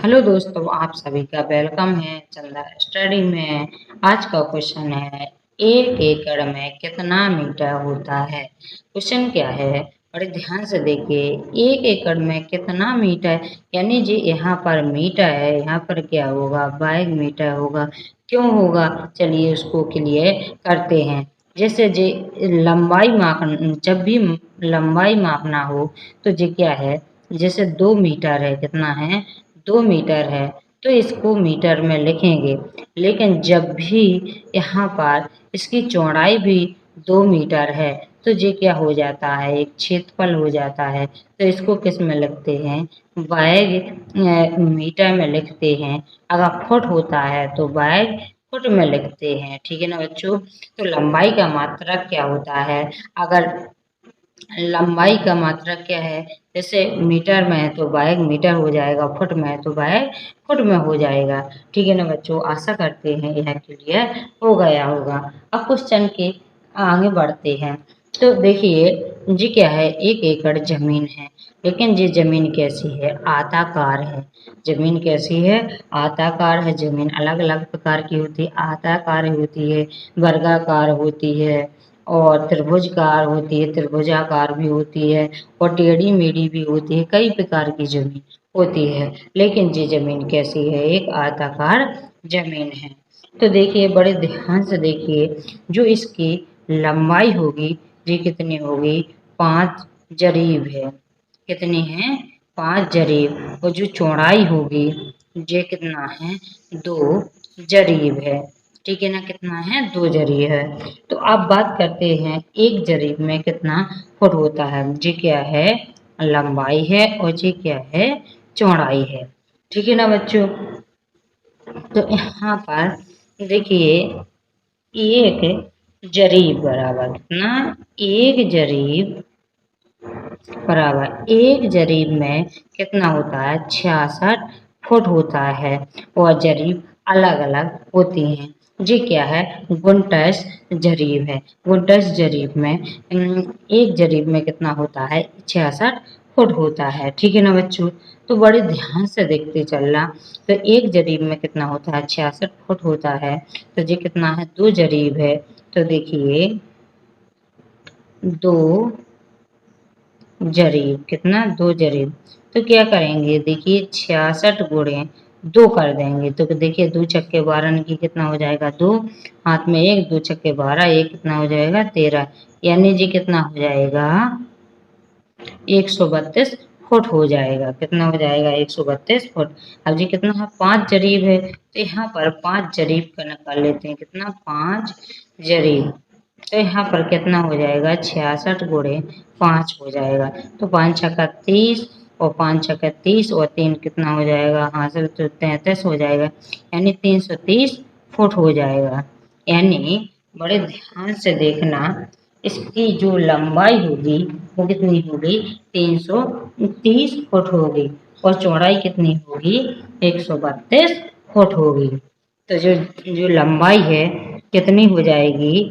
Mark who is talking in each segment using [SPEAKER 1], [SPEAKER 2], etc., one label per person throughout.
[SPEAKER 1] Hello दोस्तों, आप सभी का वेलकम है चंदा स्टडी में। आज का क्वेश्चन है, एक एकड़ में कितना मीटर होता है। क्वेश्चन क्या है, बड़े ध्यान से देखिए। एक एकड़ में कितना मीटर, यानी जी यहाँ पर मीटर है, यहाँ पर क्या होगा, वर्ग मीटर होगा। क्यों होगा, चलिए उसको क्लियर करते हैं। जैसे जी लंबाई माप, जब भी लंबाई मापना हो तो जी क्या है, जैसे 2 मीटर है, कितना है 2 मीटर है, तो इसको मीटर में लिखेंगे। लेकिन जब भी यहाँ पर इसकी चौड़ाई भी 2 मीटर है तो ये क्या हो जाता है, एक क्षेत्रफल हो जाता है। तो इसको किस में लिखते हैं, वर्ग मीटर में लिखते हैं। अगर फुट होता है तो वर्ग फुट में लिखते हैं। ठीक है ना बच्चों। तो लंबाई का मात्रक क्या होता है, अगर लंबाई का मात्रक क्या है, जैसे मीटर में है तो वर्ग मीटर हो जाएगा, फुट में है तो वर्ग फुट में हो जाएगा। ठीक है ना बच्चों, आशा करते हैं यह क्लियर हो गया होगा। अब क्वेश्चन के आगे बढ़ते हैं। तो देखिए जी क्या है, 1 एकड़ जमीन है, लेकिन ये जमीन कैसी है, आयताकार है। जमीन कैसी है, आयताकार है। जमीन अलग अलग प्रकार की होती है, आयताकार होती है, वर्गाकार होती है, और त्रिभुजकार होती है, त्रिभुजाकार भी होती है, और टेढ़ी मेढ़ी भी होती है। कई प्रकार की जमीन होती है, लेकिन ये जमीन कैसी है, एक आयताकार जमीन है। तो देखिए बड़े ध्यान से देखिए, जो इसकी लंबाई होगी ये कितनी होगी, 5 जरीब है। कितनी है, 5 जरीब। और जो चौड़ाई होगी ये कितना है, 2 जरीब है। ठीक है ना, कितना है, 2 जरीब है। तो अब बात करते हैं, 1 जरीब में कितना फुट होता है। जी क्या है, लंबाई है, और जी क्या है, चौड़ाई है। ठीक है ना बच्चों। तो यहाँ पर देखिए, 1 जरीब बराबर कितना, 1 जरीब बराबर 1 जरीब में कितना होता है, 66 फुट होता है। और जरीब अलग अलग होती हैं। जी क्या है, 29 जरीब है। 29 जरीब में 1 जरीब में कितना होता है, 66 फुट होता है। ठीक है ना बच्चों। तो बड़े ध्यान से देखते चलना। तो 1 जरीब में कितना होता है, 66 फुट होता है। तो ये कितना है, 2 जरीब है। तो देखिए 2 जरीब, कितना, 2 जरीब। तो क्या करेंगे, देखिए 66 गुणे 2 कर देंगे। तो देखिए 2 छक्के 12 की कितना हो जाएगा, 2, हाथ में 1, 2 छक्के 12, एक कितना हो जाएगा, 13। यानी जी कितना हो जाएगा, 132 फुट हो जाएगा। कितना हो जाएगा, 132 फुट। अब जी कितना है, 5 जरीब है, तो यहाँ पर 5 जरीब का निकाल लेते हैं। कितना, 5 जरीब। तो यहाँ पर कितना हो जाएगा, 66 गुणे 5 हो जाएगा। तो 5 छक्का 30, और 5 छक्का 30, और 3 कितना हो जाएगा, हाँ सर, तो 33 हो जाएगा। यानी 330 फुट हो जाएगा। यानी बड़े ध्यान से देखना, इसकी जो लंबाई होगी वो कितनी होगी, 330 फुट होगी, और चौड़ाई कितनी होगी, 132 फुट होगी। तो जो जो लंबाई है कितनी हो जाएगी,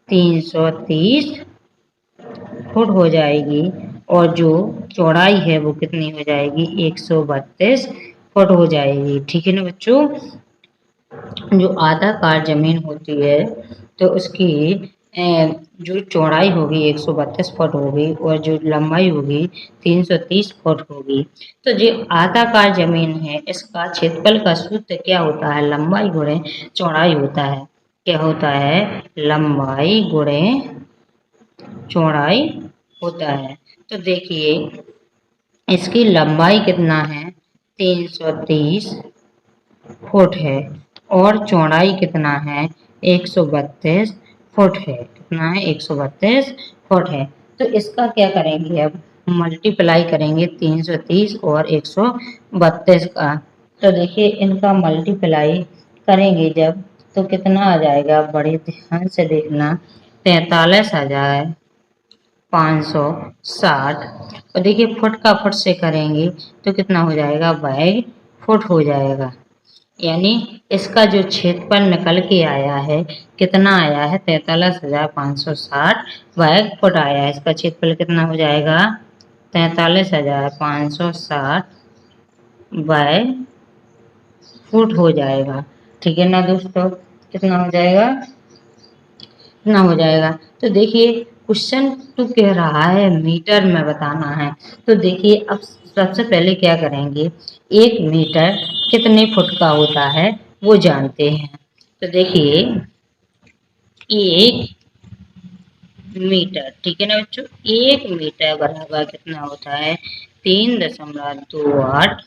[SPEAKER 1] 330 फुट हो जाएगी, और जो चौड़ाई है वो कितनी हो जाएगी, 132 फुट हो जाएगी। ठीक है ना बच्चों। जो आयताकार जमीन होती है तो उसकी जो चौड़ाई होगी 132 फुट होगी, और जो लंबाई होगी 330 फुट होगी। तो जो आयताकार जमीन है इसका क्षेत्रफल का सूत्र क्या होता है, लंबाई गुणे चौड़ाई होता है। क्या होता है, लंबाई गुणे चौड़ाई होता है। तो देखिए इसकी लंबाई कितना है, 330 फुट है, और चौड़ाई कितना है, 132 फुट है। कितना है, 132 फुट है। तो इसका क्या करेंगे, अब मल्टीप्लाई करेंगे 330 और 132 का। तो देखिए इनका मल्टीप्लाई करेंगे जब, तो कितना आ जाएगा, बड़े ध्यान से देखना, 43,560। और देखिए फुट का फुट से करेंगे तो कितना हो जाएगा, वर्ग फुट हो जाएगा। यानी इसका जो क्षेत्रफल निकल के आया है, कितना आया है, 43,560 वर्ग फुट आया है। इसका क्षेत्रफल कितना हो जाएगा, 43,560 वर्ग फुट हो जाएगा। ठीक है ना दोस्तों, कितना हो जाएगा, कितना हो जाएगा। तो देखिए क्वेश्चन टू कह रहा है मीटर में बताना है। तो देखिए अब सबसे पहले क्या करेंगे, 1 मीटर कितने फुट का होता है वो जानते हैं। तो देखिए 1 मीटर, ठीक है ना बच्चों, 1 मीटर बराबर कितना होता है, 3.28,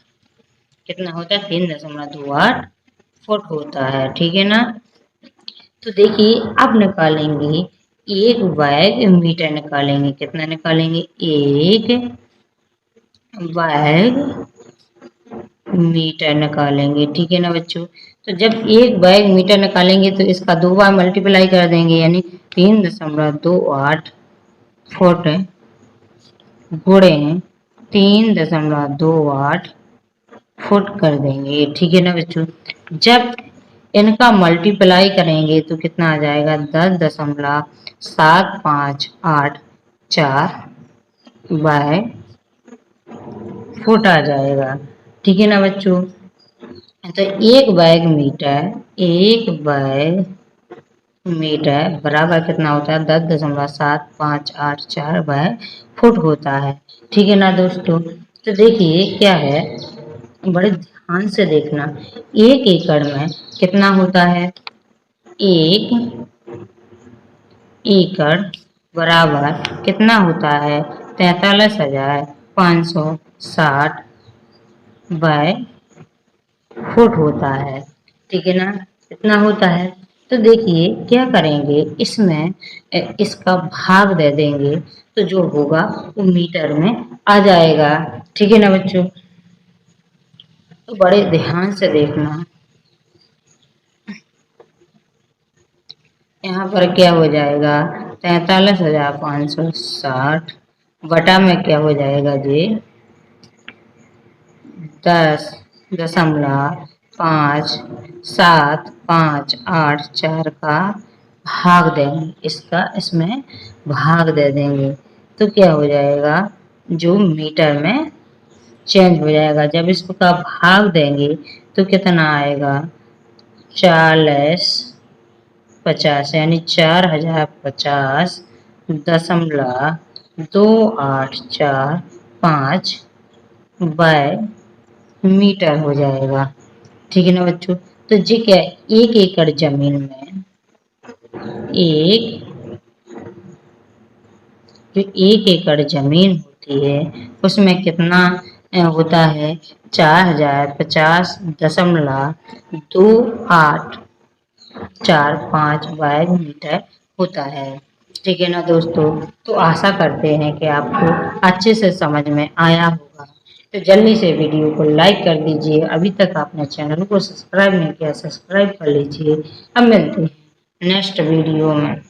[SPEAKER 1] कितना होता है, 3.28 फुट होता है। ठीक है ना। तो देखिए अब निकालेंगे 1 वर्ग मीटर, निकालेंगे कितना निकालेंगे, 1 वर्ग मीटर निकालेंगे। ठीक है ना बच्चों। तो जब 1 वर्ग मीटर निकालेंगे तो इसका 2 बार मल्टीप्लाई कर देंगे, यानी 3.28 फुट गुणे 3.28 फुट कर देंगे। ठीक है ना बच्चों। जब इनका मल्टीप्लाई करेंगे तो कितना आ जाएगा, 10.758 बाय फुट आ जाएगा। ठीक है ना बच्चों। तो 1 वर्ग मीटर बराबर कितना होता है, 10.758 बाय फुट होता है। ठीक है ना दोस्तों। तो देखिए क्या है, बड़े ध्यान से देखना, 1 एकड़ में कितना होता है, 1 एकड़ बराबर कितना होता है, 43,560 बाय फुट होता है। ठीक है ना, इतना होता है। तो देखिए क्या करेंगे, इसमें इसका भाग दे देंगे तो जो होगा वो मीटर में आ जाएगा। ठीक है ना बच्चों। तो बड़े ध्यान से देखना, यहाँ पर क्या हो जाएगा, 43,560 बटा में क्या हो जाएगा जी, 10.57584 का भाग देंगे, इसका इसमें भाग दे देंगे तो क्या हो जाएगा, जो मीटर में चेंज हो जाएगा। जब इसका भाग देंगे तो कितना आएगा, 4050, यानी 4050.2845 बाय मीटर हो जाएगा। ठीक है ना बच्चों। तो जी क्या है, 1 एकड़ जमीन में एक जो 1 एकड़ जमीन होती है उसमें कितना होता है, 4050.2845 वर्ग मीटर होता है। ठीक है ना दोस्तों। तो आशा करते हैं कि आपको अच्छे से समझ में आया होगा। तो जल्दी से वीडियो को लाइक कर दीजिए, अभी तक आपने चैनल को सब्सक्राइब नहीं किया, सब्सक्राइब कर लीजिए। अब मिलते हैं नेक्स्ट वीडियो में।